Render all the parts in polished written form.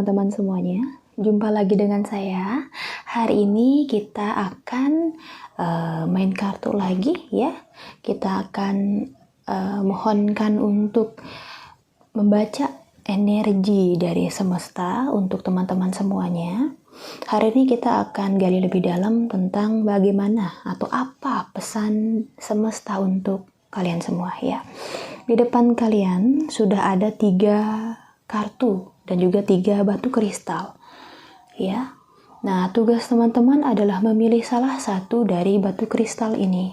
teman-teman semuanya. Jumpa lagi dengan saya. Hari ini kita akan main kartu lagi ya. Kita akan mohonkan untuk membaca energi dari semesta untuk teman-teman semuanya. Hari ini kita akan gali lebih dalam tentang bagaimana atau apa pesan semesta untuk kalian semua ya. Di depan kalian sudah ada 3 kartu dan juga 3 batu kristal ya. Nah, tugas teman-teman adalah memilih salah satu dari batu kristal ini.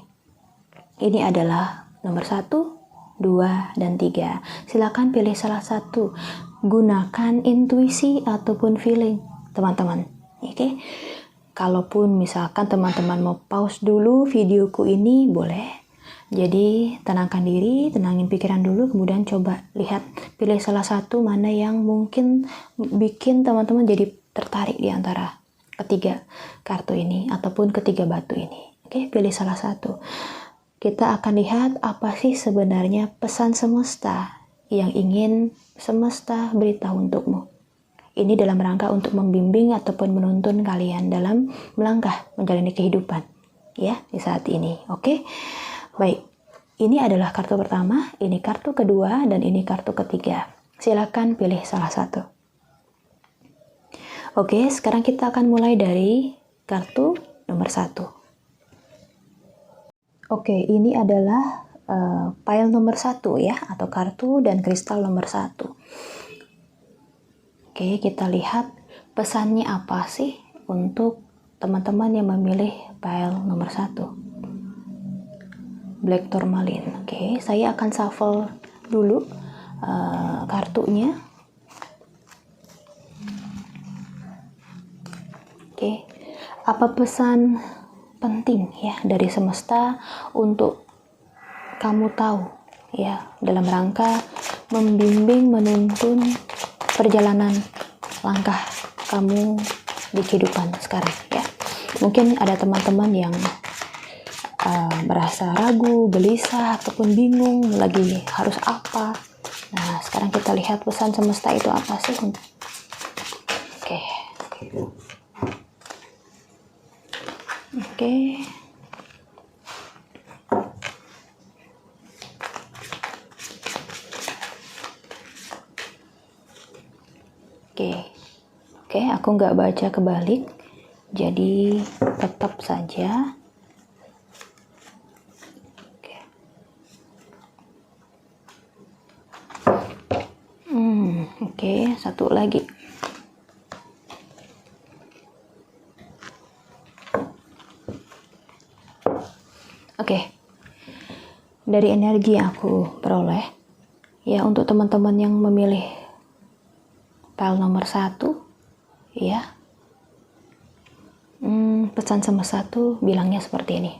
Ini adalah nomor 1, 2, dan 3. Silakan pilih salah satu. Gunakan intuisi ataupun feeling teman-teman. Oke. Kalaupun misalkan teman-teman mau pause dulu videoku ini, boleh. Jadi tenangkan diri, tenangin pikiran dulu, kemudian coba lihat, pilih salah satu mana yang mungkin bikin teman-teman jadi tertarik di antara ketiga kartu ini ataupun ketiga batu ini. Oke, pilih salah satu. Kita akan lihat apa sih sebenarnya pesan semesta yang ingin semesta beritahu untukmu. Ini dalam rangka untuk membimbing ataupun menuntun kalian dalam melangkah menjalani kehidupan ya di saat ini. Oke. Baik, ini adalah kartu pertama, ini kartu kedua, dan ini kartu ketiga. Silakan pilih salah satu. Oke, sekarang kita akan mulai dari kartu nomor 1. Oke, ini adalah pile nomor 1 ya, atau kartu dan kristal nomor 1. Oke, kita lihat pesannya apa sih untuk teman-teman yang memilih pile nomor 1. Black Tourmaline. Oke, saya akan shuffle dulu kartunya. Oke, apa pesan penting ya dari semesta untuk kamu tahu ya dalam rangka membimbing menuntun perjalanan langkah kamu di kehidupan sekarang ya. Mungkin ada teman-teman yang merasa ragu, gelisah, ataupun bingung lagi harus apa. Nah, sekarang kita lihat pesan semesta itu apa sih. Oke. Oke, aku nggak baca kebalik, jadi tetap saja. Oke, satu lagi. Oke. Dari energi yang aku peroleh, ya untuk teman-teman yang memilih pile nomor 1, ya. Pesan semesta tuh bilangnya seperti ini.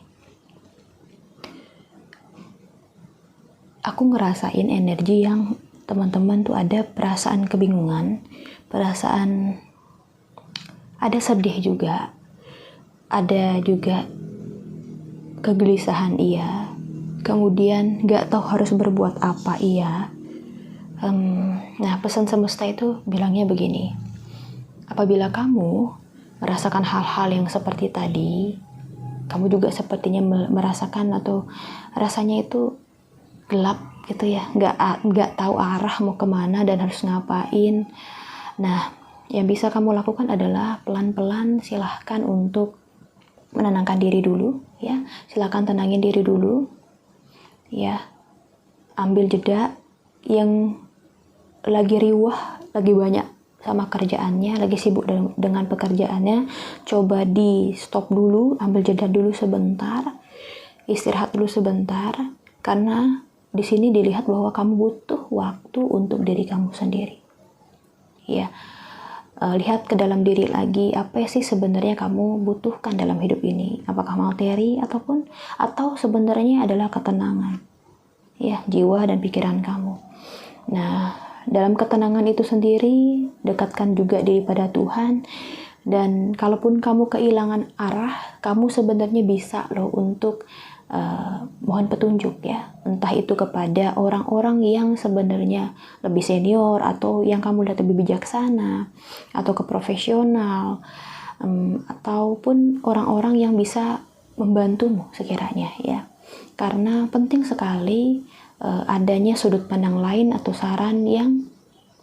Aku ngerasain energi yang teman-teman tuh ada perasaan kebingungan, perasaan ada sedih juga, ada juga kegelisahan iya, kemudian gak tahu harus berbuat apa iya. Nah, pesan semesta itu bilangnya begini, apabila kamu merasakan hal-hal yang seperti tadi, kamu juga sepertinya merasakan atau rasanya itu gelap gitu ya, nggak tahu arah mau kemana dan harus ngapain. Nah, yang bisa kamu lakukan adalah pelan-pelan silahkan untuk menenangkan diri dulu ya, silahkan tenangin diri dulu ya, ambil jeda. Yang lagi riwah, lagi banyak sama kerjaannya, lagi sibuk dengan pekerjaannya, coba di stop dulu, ambil jeda dulu sebentar, istirahat dulu sebentar, karena di sini dilihat bahwa kamu butuh waktu untuk diri kamu sendiri. Ya, lihat ke dalam diri lagi, apa sih sebenarnya kamu butuhkan dalam hidup ini? Apakah materi atau sebenarnya adalah ketenangan, ya, jiwa dan pikiran kamu. Nah, dalam ketenangan itu sendiri, dekatkan juga diri pada Tuhan. Dan kalaupun kamu kehilangan arah, kamu sebenarnya bisa loh untuk mohon petunjuk ya, entah itu kepada orang-orang yang sebenarnya lebih senior atau yang kamu lihat lebih bijaksana, atau ke profesional, ataupun orang-orang yang bisa membantumu sekiranya ya. Karena penting sekali adanya sudut pandang lain atau saran yang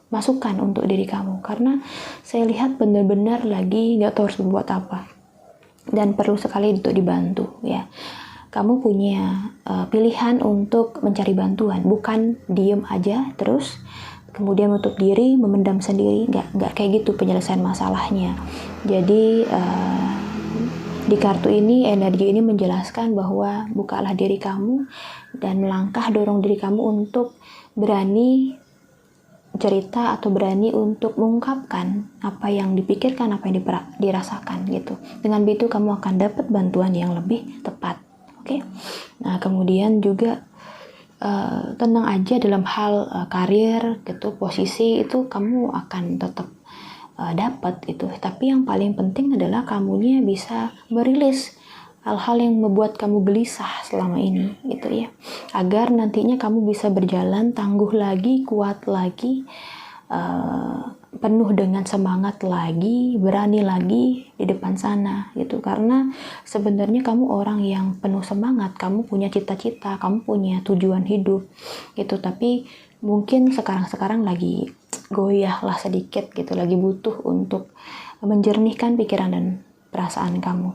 masukan untuk diri kamu, karena saya lihat benar-benar lagi nggak tahu harus berbuat apa dan perlu sekali untuk dibantu ya. Kamu punya pilihan untuk mencari bantuan, bukan diem aja terus kemudian menutup diri, memendam sendiri. Nggak kayak gitu penyelesaian masalahnya. Jadi di kartu ini, energi ini menjelaskan bahwa bukalah diri kamu dan melangkah, dorong diri kamu untuk berani cerita atau berani untuk mengungkapkan apa yang dipikirkan, apa yang dirasakan gitu. Dengan begitu kamu akan dapat bantuan yang lebih tepat. Oke. Nah, kemudian juga tenang aja dalam hal karir gitu, posisi itu kamu akan tetap dapat itu. Tapi yang paling penting adalah kamunya bisa merilis hal-hal yang membuat kamu gelisah selama ini gitu ya, agar nantinya kamu bisa berjalan tangguh lagi, kuat lagi, penuh dengan semangat lagi, berani lagi di depan sana gitu. Karena sebenarnya kamu orang yang penuh semangat, kamu punya cita-cita, kamu punya tujuan hidup gitu. Tapi mungkin sekarang lagi goyah lah sedikit gitu, lagi butuh untuk menjernihkan pikiran dan perasaan kamu.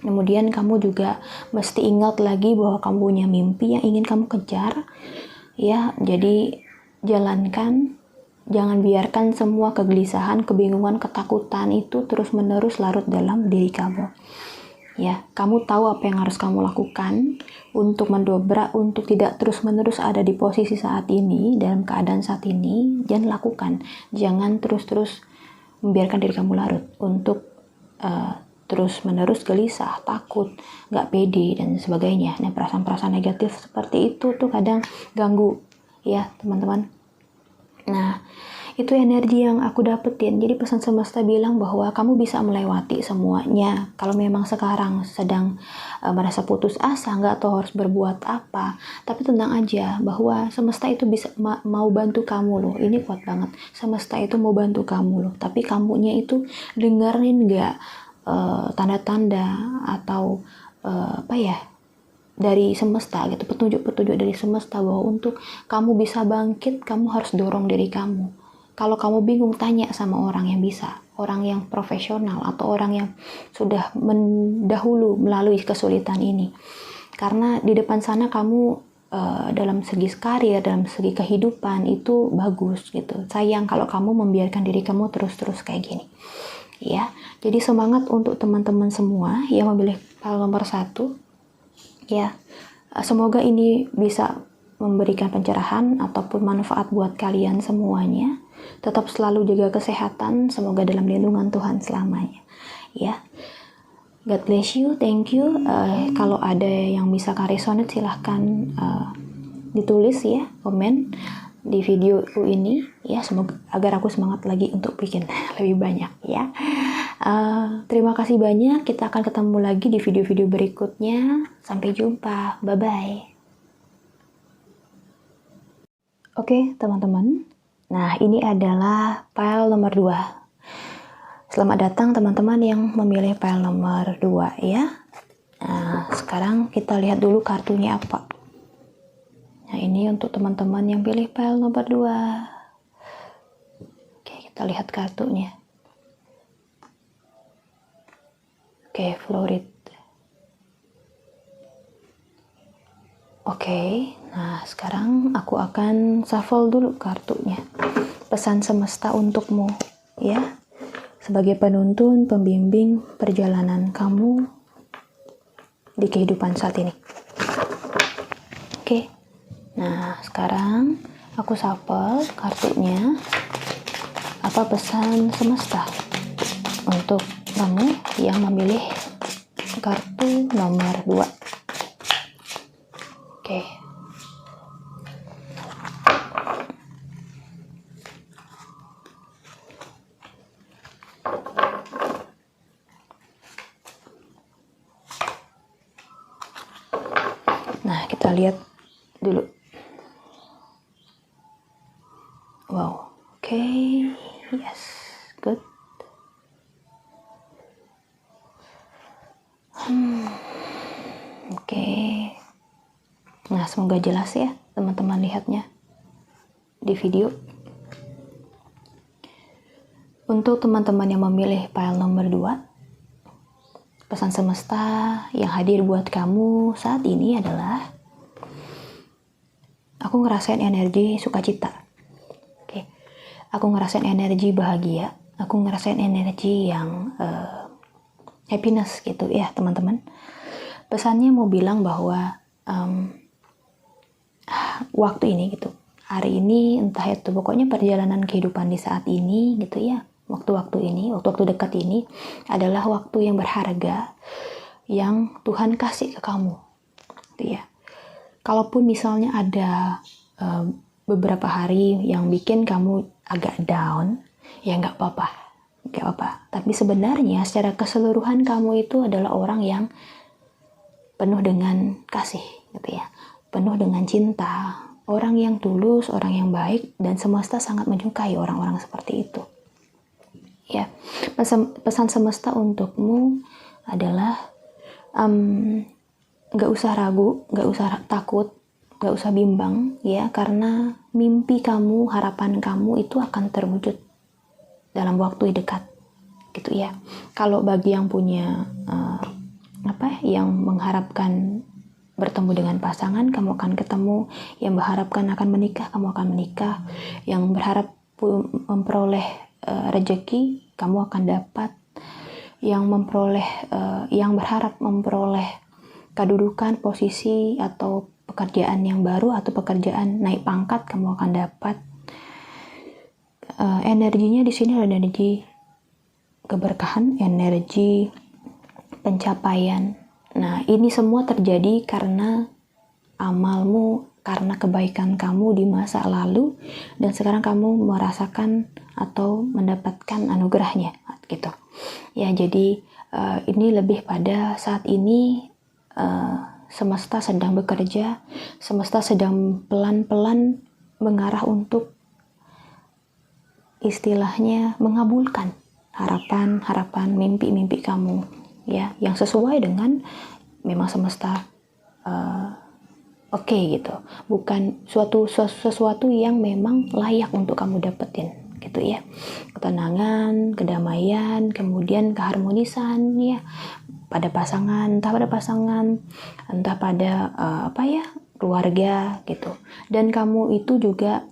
Kemudian kamu juga mesti ingat lagi bahwa kamu punya mimpi yang ingin kamu kejar ya. Jadi jalankan, jangan biarkan semua kegelisahan, kebingungan, ketakutan itu terus-menerus larut dalam diri kamu ya. Kamu tahu apa yang harus kamu lakukan untuk mendobrak, untuk tidak terus-menerus ada di posisi saat ini, dalam keadaan saat ini. Jangan lakukan, jangan terus-terus membiarkan diri kamu larut untuk terus-menerus gelisah, takut, gak pede, dan sebagainya. Nah, perasaan-perasaan negatif seperti itu tuh kadang ganggu ya teman-teman. Nah, itu energi yang aku dapetin. Jadi pesan semesta bilang bahwa kamu bisa melewati semuanya. Kalau memang sekarang sedang merasa putus asa, gak tahu harus berbuat apa, tapi tenang aja bahwa semesta itu bisa mau bantu kamu loh. Ini kuat banget. Semesta itu mau bantu kamu loh. Tapi kamunya itu dengerin gak tanda-tanda atau apa ya dari semesta gitu, petunjuk-petunjuk dari semesta bahwa untuk kamu bisa bangkit, kamu harus dorong diri kamu. Kalau kamu bingung, tanya sama orang yang bisa, orang yang profesional atau orang yang sudah mendahulu melalui kesulitan ini. Karena di depan sana kamu dalam segi karir, dalam segi kehidupan itu bagus gitu. Sayang kalau kamu membiarkan diri kamu terus-terus kayak gini ya. Jadi semangat untuk teman-teman semua yang memilih file nomor 1 ya. Semoga ini bisa memberikan pencerahan ataupun manfaat buat kalian semuanya. Tetap selalu jaga kesehatan, semoga dalam lindungan Tuhan selamanya ya. God bless you, thank you. Kalau ada yang bisa resonate silahkan ditulis ya, komen di video ini ya, semoga agar aku semangat lagi untuk bikin lebih banyak ya. Terima kasih banyak, kita akan ketemu lagi di video-video berikutnya. Sampai jumpa, bye bye. Oke teman-teman, nah ini adalah file nomor 2. Selamat datang teman-teman yang memilih file nomor 2 ya. Nah, sekarang kita lihat dulu kartunya apa. Nah, ini untuk teman-teman yang pilih file nomor 2. Oke, kita lihat kartunya. Oke, florid. Oke, nah sekarang aku akan shuffle dulu kartunya. Pesan semesta untukmu ya. Sebagai penuntun, pembimbing perjalanan kamu di kehidupan saat ini. Oke. Nah, sekarang aku shuffle kartunya. Apa pesan semesta untuk kamu yang memilih kartu nomor 2? Oke. kita lihat dulu. Wow, oke, yes, good. Oke. Nah, semoga jelas ya teman-teman lihatnya di video. Untuk teman-teman yang memilih file nomor 2, pesan semesta yang hadir buat kamu saat ini adalah aku ngerasain energi sukacita. Oke. Aku ngerasain energi bahagia, aku ngerasain energi yang happiness gitu ya, teman-teman. Pesannya mau bilang bahwa waktu ini gitu, hari ini, entah itu pokoknya perjalanan kehidupan di saat ini gitu ya, waktu-waktu dekat ini adalah waktu yang berharga yang Tuhan kasih ke kamu gitu ya. Kalaupun misalnya ada beberapa hari yang bikin kamu agak down, ya nggak apa-apa. Tapi sebenarnya secara keseluruhan kamu itu adalah orang yang penuh dengan kasih gitu ya, penuh dengan cinta, orang yang tulus, orang yang baik, dan semesta sangat menyukai orang-orang seperti itu. Ya, pesan semesta untukmu adalah gak usah ragu, gak usah takut, gak usah bimbang ya, karena mimpi kamu, harapan kamu itu akan terwujud dalam waktu dekat gitu ya. Kalau bagi yang punya yang mengharapkan bertemu dengan pasangan, kamu akan ketemu. Yang berharapkan akan menikah, kamu akan menikah. Yang berharap memperoleh rezeki, kamu akan dapat. Yang berharap memperoleh kedudukan, posisi, atau pekerjaan yang baru, atau pekerjaan naik pangkat, kamu akan dapat. Energinya di sini ada energi keberkahan, energi pencapaian. Nah, ini semua terjadi karena amalmu, karena kebaikan kamu di masa lalu, dan sekarang kamu merasakan atau mendapatkan anugerahnya gitu. Ya, jadi ini lebih pada saat ini semesta sedang bekerja, semesta sedang pelan-pelan mengarah untuk istilahnya mengabulkan harapan, mimpi-mimpi kamu ya, yang sesuai dengan memang semesta oke gitu, bukan sesuatu yang memang layak untuk kamu dapetin gitu ya. Ketenangan, kedamaian, kemudian keharmonisan ya pada pasangan, entah pada keluarga gitu. Dan kamu itu juga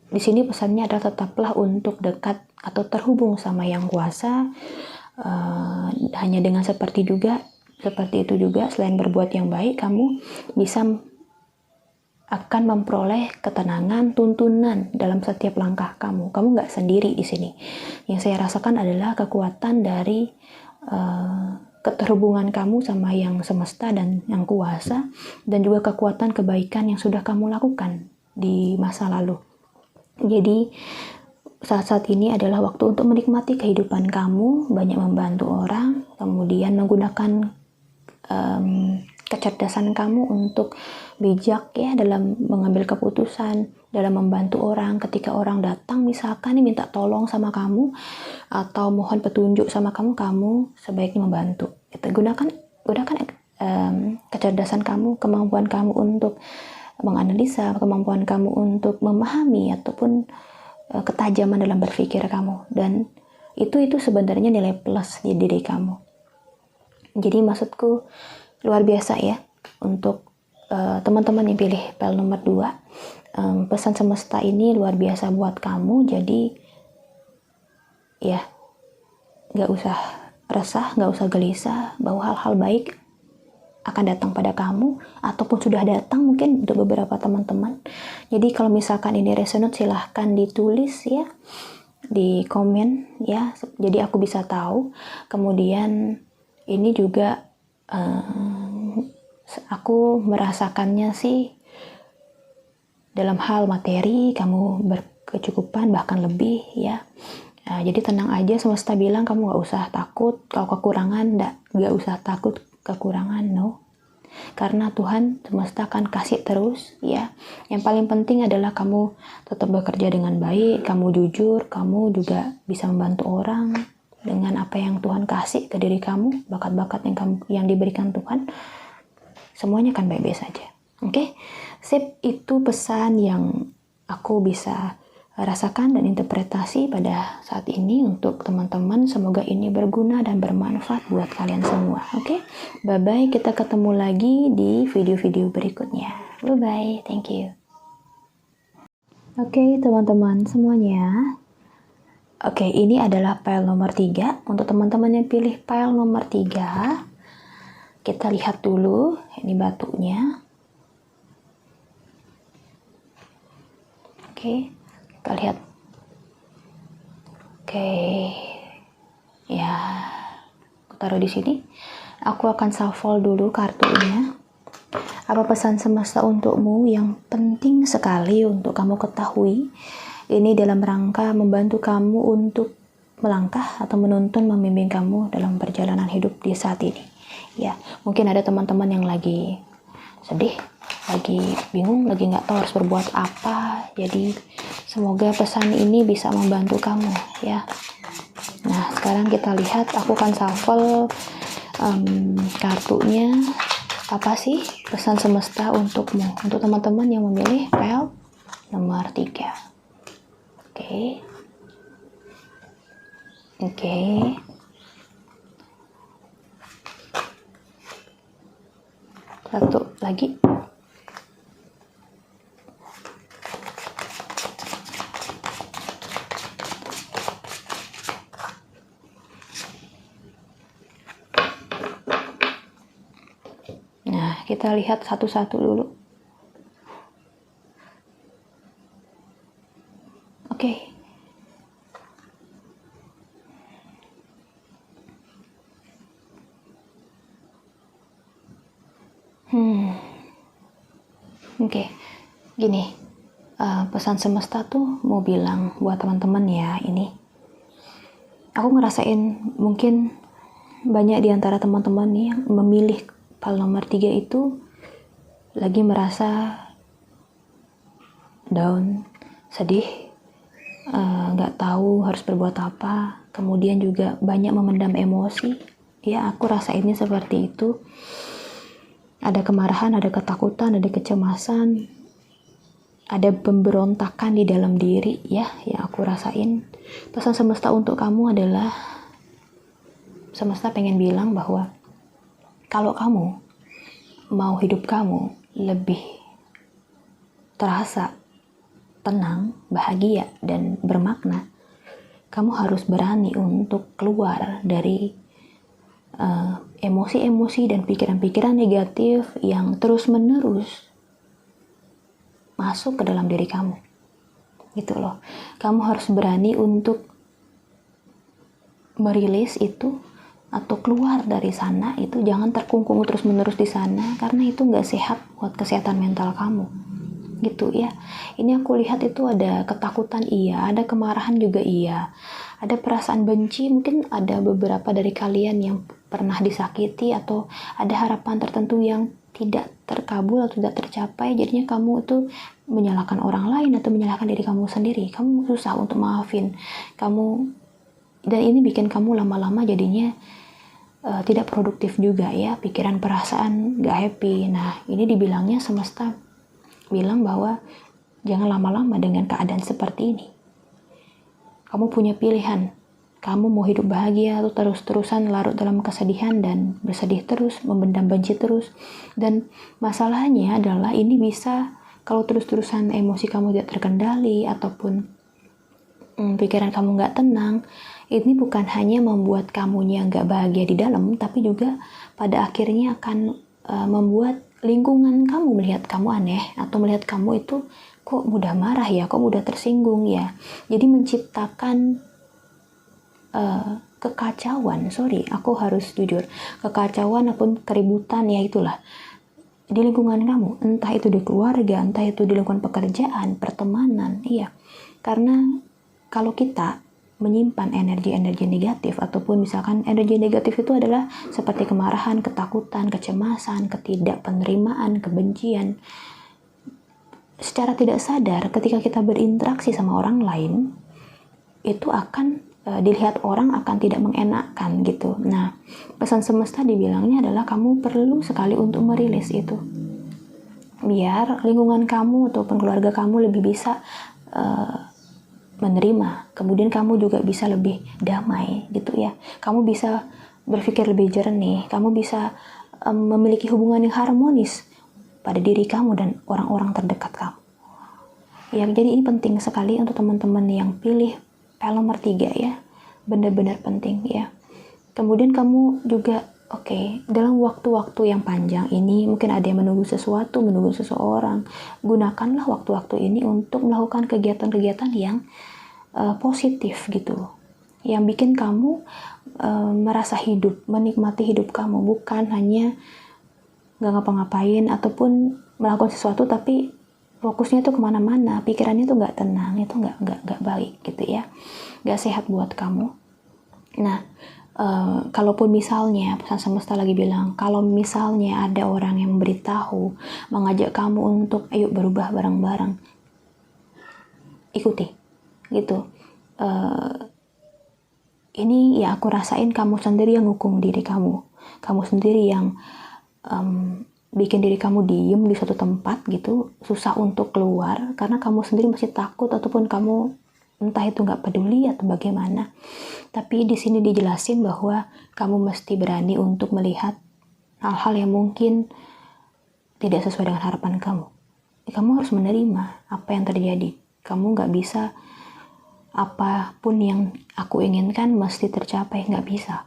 di sini pesannya adalah tetaplah untuk dekat atau terhubung sama Yang Kuasa. Hanya dengan seperti itu juga, selain berbuat yang baik, kamu bisa akan memperoleh ketenangan, tuntunan dalam setiap langkah kamu. Kamu nggak sendiri di sini. Yang saya rasakan adalah kekuatan dari keterhubungan kamu sama Yang Semesta dan Yang Kuasa, dan juga kekuatan kebaikan yang sudah kamu lakukan di masa lalu. Jadi saat-saat ini adalah waktu untuk menikmati kehidupan kamu, banyak membantu orang, kemudian menggunakan kecerdasan kamu untuk bijak ya dalam mengambil keputusan, dalam membantu orang. Ketika orang datang misalkan minta tolong sama kamu atau mohon petunjuk sama kamu, kamu sebaiknya membantu. Gunakan kecerdasan kamu, kemampuan kamu untuk menganalisa, kemampuan kamu untuk memahami ataupun ketajaman dalam berpikir kamu, dan itu sebenarnya nilai plus di diri kamu. Jadi maksudku luar biasa ya untuk teman-teman yang pilih file nomor 2. Pesan semesta ini luar biasa buat kamu. Jadi ya gak usah resah, gak usah gelisah bahwa hal-hal baik akan datang pada kamu, ataupun sudah datang mungkin untuk beberapa teman-teman. Jadi kalau misalkan ini resonate, silahkan ditulis ya di komen ya, jadi aku bisa tahu. Kemudian ini juga aku merasakannya sih dalam hal materi kamu berkecukupan, bahkan lebih ya. Jadi tenang aja, semesta bilang kamu gak usah takut kalau kekurangan, gak usah takut kekurangan, no. karena Tuhan semesta akan kasih terus ya. Yang paling penting adalah kamu tetap bekerja dengan baik, kamu jujur, kamu juga bisa membantu orang dengan apa yang Tuhan kasih ke diri kamu, bakat-bakat yang diberikan Tuhan, semuanya akan baik-baik saja. Oke, sip, itu pesan yang aku bisa rasakan dan interpretasi pada saat ini untuk teman-teman. Semoga ini berguna dan bermanfaat buat kalian semua. Oke, bye-bye. Kita ketemu lagi di video-video berikutnya. Bye-bye, thank you. Oke, teman-teman semuanya. Oke, ini adalah file nomor 3. Untuk teman-teman yang pilih file nomor 3, kita lihat dulu. Ini batunya. Oke, kita lihat. Oke, ya, aku taruh di sini. Aku akan shuffle dulu kartunya. Apa pesan semesta untukmu yang penting sekali untuk kamu ketahui? Ini dalam rangka membantu kamu untuk melangkah atau menuntun, membimbing kamu dalam perjalanan hidup di saat ini. Ya, mungkin ada teman-teman yang lagi sedih, lagi bingung, lagi nggak tahu harus berbuat apa. Jadi semoga pesan ini bisa membantu kamu ya. Nah, sekarang kita lihat, aku akan shuffle kartunya. Apa sih pesan semesta untukmu, untuk teman-teman yang memilih file nomor 3. Oke. Satu lagi. Nah, kita lihat satu-satu dulu. Oke. Oke. Gini, pesan semesta tuh mau bilang buat teman-teman ya, ini. Aku ngerasain mungkin banyak di antara teman-teman nih yang memilih file nomor 3 itu lagi merasa down, sedih, nggak tahu harus berbuat apa, kemudian juga banyak memendam emosi. Ya, aku rasainnya seperti itu. Ada kemarahan, ada ketakutan, ada kecemasan, ada pemberontakan di dalam diri ya, yang aku rasain. Pesan semesta untuk kamu adalah, semesta pengen bilang bahwa kalau kamu mau hidup kamu lebih terasa tenang, bahagia, dan bermakna, kamu harus berani untuk keluar dari emosi-emosi dan pikiran-pikiran negatif yang terus-menerus masuk ke dalam diri kamu. Gitu loh. Kamu harus berani untuk merilis itu atau keluar dari sana. Itu jangan terkungkung terus-menerus di sana, karena itu nggak sehat buat kesehatan mental kamu. Gitu ya. Ini aku lihat itu ada ketakutan iya, ada kemarahan juga iya, ada perasaan benci. Mungkin ada beberapa dari kalian yang pernah disakiti atau ada harapan tertentu yang tidak terkabul atau tidak tercapai, jadinya kamu itu menyalahkan orang lain atau menyalahkan diri kamu sendiri. Kamu susah untuk maafin kamu, dan ini bikin kamu lama-lama jadinya tidak produktif juga ya, pikiran perasaan gak happy. Nah, ini dibilangnya semesta bilang bahwa jangan lama-lama dengan keadaan seperti ini. Kamu punya pilihan. Kamu mau hidup bahagia atau terus-terusan larut dalam kesedihan dan bersedih terus, memendam benci terus. Dan masalahnya adalah ini bisa, kalau terus-terusan emosi kamu tidak terkendali ataupun pikiran kamu nggak tenang, ini bukan hanya membuat kamunya nggak bahagia di dalam, tapi juga pada akhirnya akan membuat lingkungan kamu melihat kamu aneh, atau melihat kamu itu kok mudah marah ya, kok mudah tersinggung ya. Jadi menciptakan kekacauan, aku harus jujur, kekacauan ataupun keributan, ya itulah, di lingkungan kamu, entah itu di keluarga, entah itu di lingkungan pekerjaan, pertemanan. Iya, karena kalau kita menyimpan energi-energi negatif, ataupun misalkan energi negatif itu adalah seperti kemarahan, ketakutan, kecemasan, ketidakpenerimaan, kebencian. Secara tidak sadar ketika kita berinteraksi sama orang lain, itu akan dilihat orang akan tidak mengenakan gitu. Nah, pesan semesta dibilangnya adalah kamu perlu sekali untuk merilis itu, biar lingkungan kamu ataupun keluarga kamu lebih bisa menerima, kemudian kamu juga bisa lebih damai gitu ya. Kamu bisa berpikir lebih jernih, kamu bisa memiliki hubungan yang harmonis pada diri kamu dan orang-orang terdekat kamu. Ya, jadi ini penting sekali untuk teman-teman yang pilih PL nomor 3 ya. Benar-benar penting ya. Kemudian kamu juga dalam waktu-waktu yang panjang ini mungkin ada yang menunggu sesuatu, menunggu seseorang. Gunakanlah waktu-waktu ini untuk melakukan kegiatan-kegiatan yang positif gitu, yang bikin kamu merasa hidup, menikmati hidup kamu, bukan hanya nggak ngapa-ngapain ataupun melakukan sesuatu tapi fokusnya tuh kemana-mana, pikirannya tuh nggak tenang. Itu nggak baik gitu ya, nggak sehat buat kamu. Nah, kalaupun misalnya pesan semesta lagi bilang, kalau misalnya ada orang yang memberitahu, mengajak kamu untuk ayo berubah bareng-bareng, ikuti gitu. Ini ya aku rasain kamu sendiri yang ngukung diri kamu sendiri yang bikin diri kamu diem di suatu tempat gitu, susah untuk keluar karena kamu sendiri masih takut, ataupun kamu entah itu nggak peduli atau bagaimana. Tapi di sini dijelasin bahwa kamu mesti berani untuk melihat hal-hal yang mungkin tidak sesuai dengan harapan kamu. Kamu harus menerima apa yang terjadi. Kamu nggak bisa apapun yang aku inginkan mesti tercapai, nggak bisa.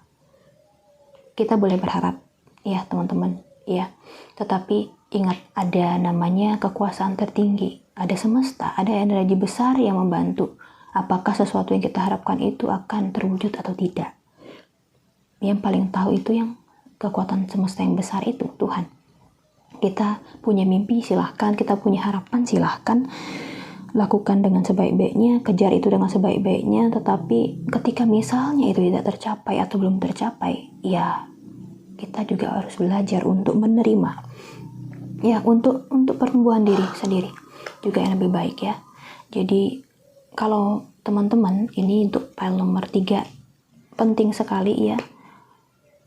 Kita boleh berharap ya teman-teman ya, tetapi ingat ada namanya kekuasaan tertinggi, ada semesta, ada energi besar yang membantu. Apakah sesuatu yang kita harapkan itu akan terwujud atau tidak? Yang paling tahu itu yang kekuatan semesta yang besar itu, Tuhan. Kita punya mimpi, silahkan. Kita punya harapan, silahkan. Lakukan dengan sebaik-baiknya, kejar itu dengan sebaik-baiknya, tetapi ketika misalnya itu tidak tercapai atau belum tercapai, ya kita juga harus belajar untuk menerima. Ya, untuk pertumbuhan diri sendiri juga yang lebih baik ya. Jadi kalau teman-teman ini untuk file nomor 3 penting sekali ya,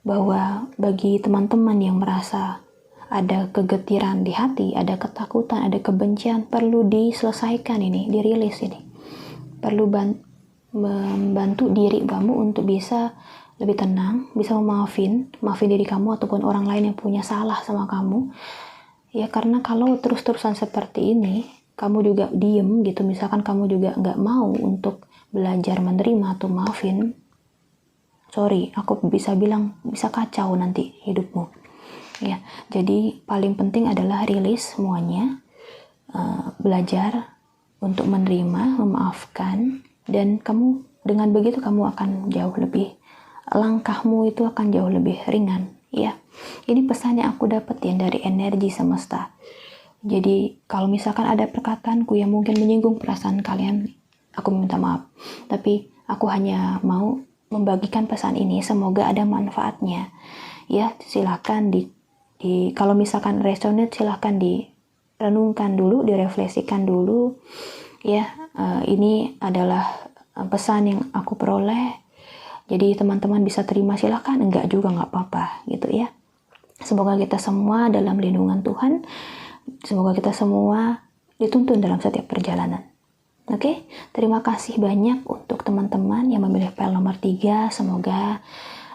bahwa bagi teman-teman yang merasa ada kegetiran di hati, ada ketakutan, ada kebencian, perlu diselesaikan ini, dirilis ini. Perlu membantu diri kamu untuk bisa lebih tenang, bisa maafin diri kamu ataupun orang lain yang punya salah sama kamu. Ya karena kalau terus-terusan seperti ini, kamu juga diem gitu, misalkan kamu juga nggak mau untuk belajar menerima atau maafin, sorry, aku bisa bilang bisa kacau nanti hidupmu. Ya, jadi paling penting adalah rilis semuanya, belajar untuk menerima, memaafkan, dan kamu dengan begitu kamu akan jauh lebih, langkahmu itu akan jauh lebih ringan. Ya, ini pesan yang aku dapetin dari energi semesta. Jadi kalau misalkan ada perkataanku yang mungkin menyinggung perasaan kalian, aku minta maaf. Tapi aku hanya mau membagikan pesan ini, semoga ada manfaatnya. Ya, silakan kalau misalkan resonate, silahkan direnungkan dulu, direfleksikan dulu ya. Ini adalah pesan yang aku peroleh, jadi teman-teman bisa terima silahkan, enggak juga nggak apa-apa gitu ya. Semoga kita semua dalam lindungan Tuhan, semoga kita semua dituntun dalam setiap perjalanan. Oke, terima kasih banyak untuk teman-teman yang memilih file nomor 3, semoga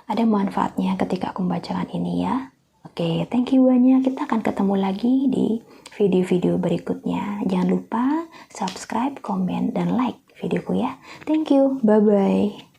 ada manfaatnya ketika aku membacakan ini ya. Oke, thank you banyak. Kita akan ketemu lagi di video-video berikutnya. Jangan lupa subscribe, komen, dan like videoku ya. Thank you. Bye-bye.